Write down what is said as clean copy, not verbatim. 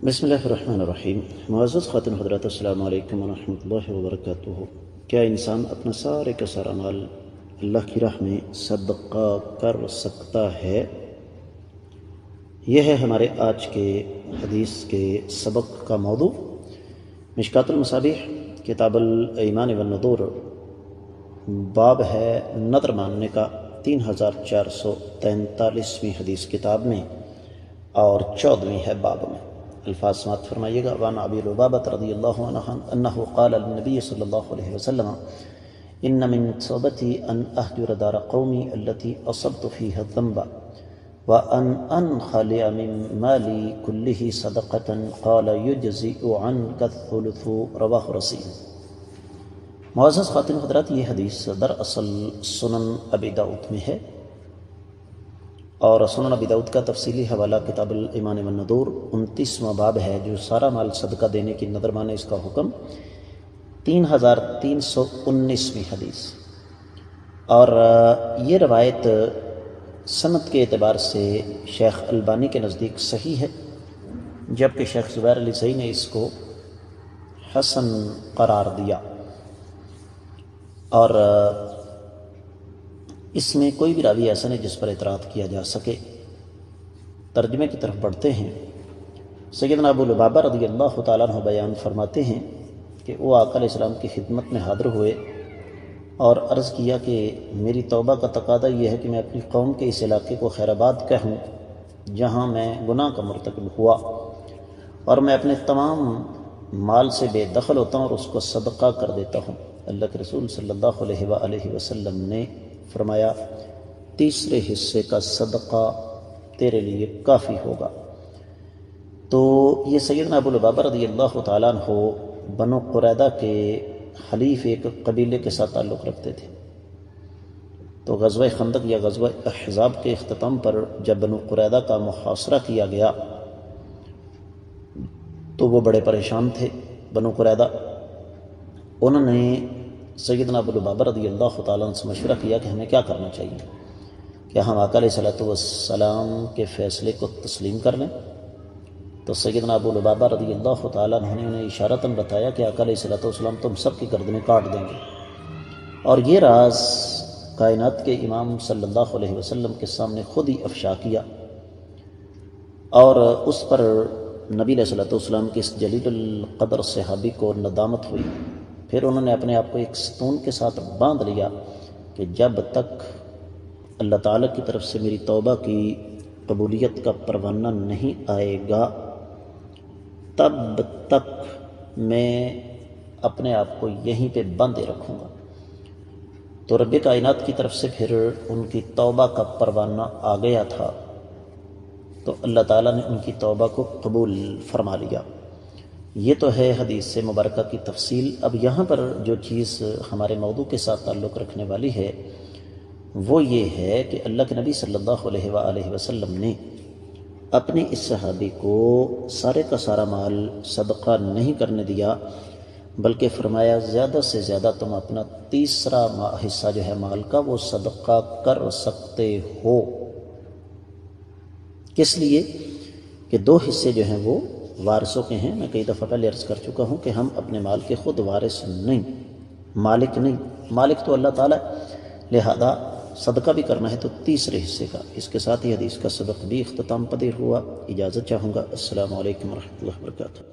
بسم اللہ الرحمن الرحیم۔ معزز خواتین حضرات، السلام علیکم ورحمۃ اللہ وبرکاتہ۔ کیا انسان اپنا سارے کا سارا مال اللہ کی راہ میں صدقہ کر سکتا ہے؟ یہ ہے ہمارے آج کے حدیث کے سبق کا موضوع۔ مشکات المصابیح کتاب الایمان والنذور باب ہے نذر ماننے کا 3443ویں حدیث کتاب میں اور 14ویں ہے باب میں۔ الفاظ سماعت فرمائیے گا۔ وعن ابی لبابۃ رضی اللہ عنہ انہ قال للنبی صلی اللہ علیہ وسلم ان من صوبتی ان اہجر دار قومی التي اصبت فيها الذنب وان انخلع من مالی كله صدقة قال يجزئ عنك الثلث رواہ رسول۔ معزز خواتین حضرات، یہ حدیث دراصل سنن ابی داؤد میں ہے اور سنن ابی داؤد کا تفصیلی حوالہ کتاب الایمان والنذور 29واں باب ہے، جو سارا مال صدقہ دینے کی نذر مانے اس کا حکم، 3319ویں حدیث۔ اور یہ روایت سند کے اعتبار سے شیخ البانی کے نزدیک صحیح ہے، جبکہ شیخ زبیر علی صحیح نے اس کو حسن قرار دیا، اور اس میں کوئی بھی راوی ایسا نہیں جس پر اعتراض کیا جا سکے۔ ترجمے کی طرف بڑھتے ہیں۔ سیدنا ابو لبابہ رضی اللہ تعالیٰ عنہ بیان فرماتے ہیں کہ وہ آقا علیہ السلام کی خدمت میں حاضر ہوئے اور عرض کیا کہ میری توبہ کا تقاضا یہ ہے کہ میں اپنی قوم کے اس علاقے کو خیر آباد کہوں جہاں میں گناہ کا مرتکب ہوا، اور میں اپنے تمام مال سے بے دخل ہوتا ہوں اور اس کو صدقہ کر دیتا ہوں۔ اللہ کے رسول صلی اللہ علیہ وآلہ وسلم نے فرمایا، تیسرے حصے کا صدقہ تیرے لیے کافی ہوگا۔ تو یہ سیدنا ابو لبابہ رضی اللہ تعالیٰ عنہ بنو قریظہ کے حلیف ایک قبیلے کے ساتھ تعلق رکھتے تھے۔ تو غزوہ خندق یا غزوہ احزاب کے اختتام پر جب بنو قریظہ کا محاصرہ کیا گیا تو وہ بڑے پریشان تھے۔ بنو قریظہ انہوں نے سیدنا ابو لبابہ رضی اللہ تعالیٰ عنہ سے مشورہ کیا کہ ہمیں کیا کرنا چاہیے، کیا ہم آقا علیہ السلام کے فیصلے کو تسلیم کر لیں؟ تو سیدنا ابو لبابہ رضی اللہ تعالیٰ عنہ نے انہیں اشارتاً بتایا کہ آقا علیہ السلام تم سب کی گردنیں کاٹ دیں گے، اور یہ راز کائنات کے امام صلی اللہ علیہ وسلم کے سامنے خود ہی افشا کیا، اور اس پر نبی علیہ السلام کے اس جلیل القدر صحابی کو ندامت ہوئی۔ پھر انہوں نے اپنے آپ کو ایک ستون کے ساتھ باندھ لیا کہ جب تک اللہ تعالیٰ کی طرف سے میری توبہ کی قبولیت کا پروانہ نہیں آئے گا تب تک میں اپنے آپ کو یہیں پہ باندھے رکھوں گا۔ تو رب کائنات کی طرف سے پھر ان کی توبہ کا پروانہ آ گیا تھا، تو اللہ تعالیٰ نے ان کی توبہ کو قبول فرما لیا۔ یہ تو ہے حدیث سے مبارکہ کی تفصیل۔ اب یہاں پر جو چیز ہمارے موضوع کے ساتھ تعلق رکھنے والی ہے وہ یہ ہے کہ اللہ کے نبی صلی اللہ علیہ وآلہ وسلم نے اپنے اس صحابی کو سارے کا سارا مال صدقہ نہیں کرنے دیا، بلکہ فرمایا زیادہ سے زیادہ تم اپنا تیسرا حصہ جو ہے مال کا وہ صدقہ کر سکتے ہو۔ کس لیے کہ 2 حصے جو ہیں وہ وارثوں کے ہیں۔ میں کئی دفعہ پہلے عرض کر چکا ہوں کہ ہم اپنے مال کے خود وارث نہیں، مالک نہیں، مالک تو اللہ تعالیٰ، لہذا صدقہ بھی کرنا ہے تو تیسرے حصے کا۔ اس کے ساتھ ہی حدیث کا سبق بھی اختتام پذیر ہوا۔ اجازت چاہوں گا۔ السلام علیکم ورحمۃ اللہ وبرکاتہ۔